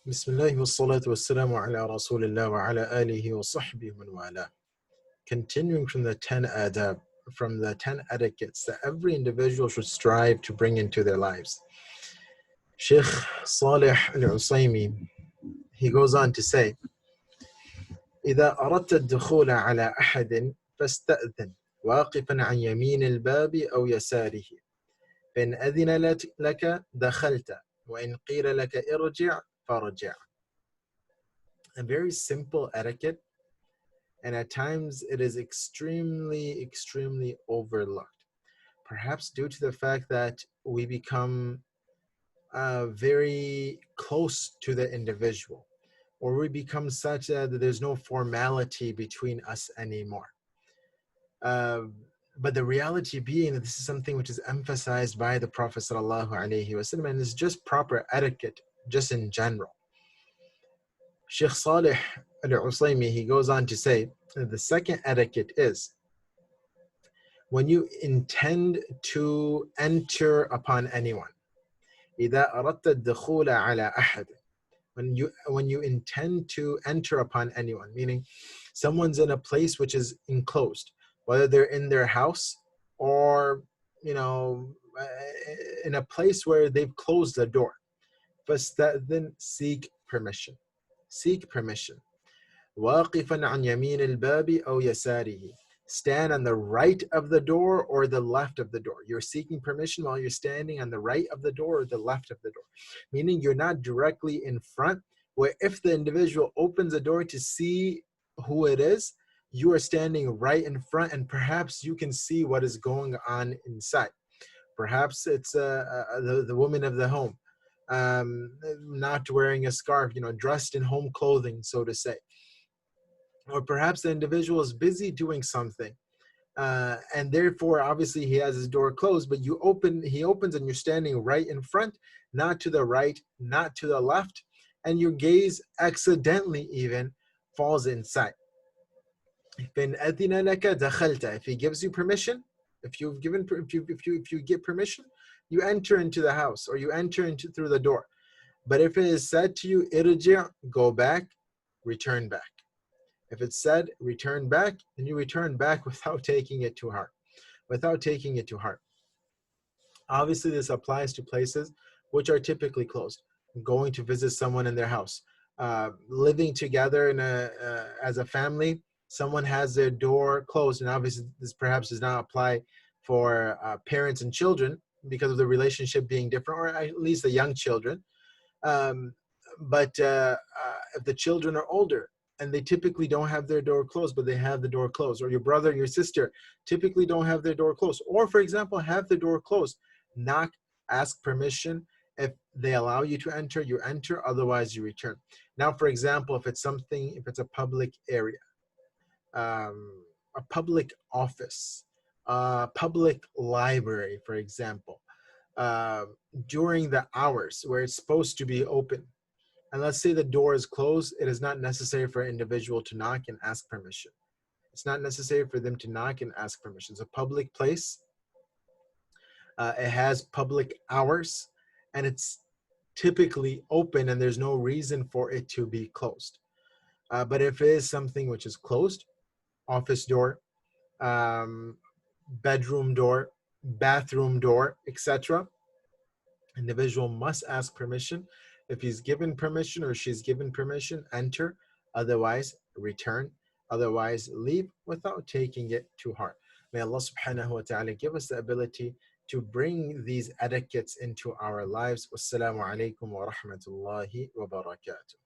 Bismillah wa salatu wa salamu ala rasulillah wa ala alihi wa sahbihi man wala. Continuing from the 10 adab, from the 10 etiquettes that every individual should strive to bring into their lives. Sheikh Salih al-Usaymi, he goes on to say, إذا أردت الدخول على أحد فاستأذن واقفا عن يمين الباب أو يساره فإن أذن لك دخلت وإن قيل لك ارجع فارجع. A very simple etiquette, and at times it is extremely overlooked, perhaps due to the fact that we become very close to the individual, or we become such that there's no formality between us anymore. But the reality being that this is something which is emphasized by the Prophet ﷺ, and is just proper etiquette just in general. Sheikh Salih al-Usaymi, he goes on to say that the second etiquette is when you intend to enter upon anyone. إذا أردت الدخول على أحد, when you intend to enter upon anyone, meaning someone's in a place which is enclosed, whether they're in their house or in a place where they've closed the door. فاستأذن, seek permission. Seek permission. واقفا عن يمين الباب أو يساره, stand on the right of the door or the left of the door. You're seeking permission while you're standing on the right of the door or the left of the door, meaning you're not directly in front, where if the individual opens the door to see who it is, you are standing right in front, and perhaps you can see what is going on inside. Perhaps it's the woman of the home, not wearing a scarf, dressed in home clothing, so to say. Or perhaps the individual is busy doing something, and therefore obviously he has his door closed, but he opens and you're standing right in front, not to the right, not to the left, and your gaze accidentally even falls inside. If he gives you permission, if you get permission, you enter into the house, or you enter through the door. But if it is said to you, irji', go back, return back. If it's said, return back, then you return back without taking it to heart. Obviously, this applies to places which are typically closed. Going to visit someone in their house, living together as a family, someone has their door closed, and obviously this perhaps does not apply for parents and children because of the relationship being different, or at least the young children. But if the children are older and they typically don't have their door closed, but they have the door closed, or your brother and your sister typically don't have their door closed, or for example, have the door closed, knock, ask permission. If they allow you to enter, you enter, otherwise you return. Now, for example, if it's a public area, a public office, a public library, for example, during the hours where it's supposed to be open, and let's say the door is closed, it is not necessary for an individual to knock and ask permission. It's not necessary for them to knock and ask permission. It's a public place. It has public hours, and it's typically open, and there's no reason for it to be closed. But if it is something which is closed, office door, bedroom door, bathroom door, etc., individual must ask permission. If he's given permission or she's given permission, enter. Otherwise, return. Otherwise, leave without taking it to heart. May Allah subhanahu wa ta'ala give us the ability to bring these etiquettes into our lives. Wassalamu alaikum wa rahmatullahi wa barakatuh.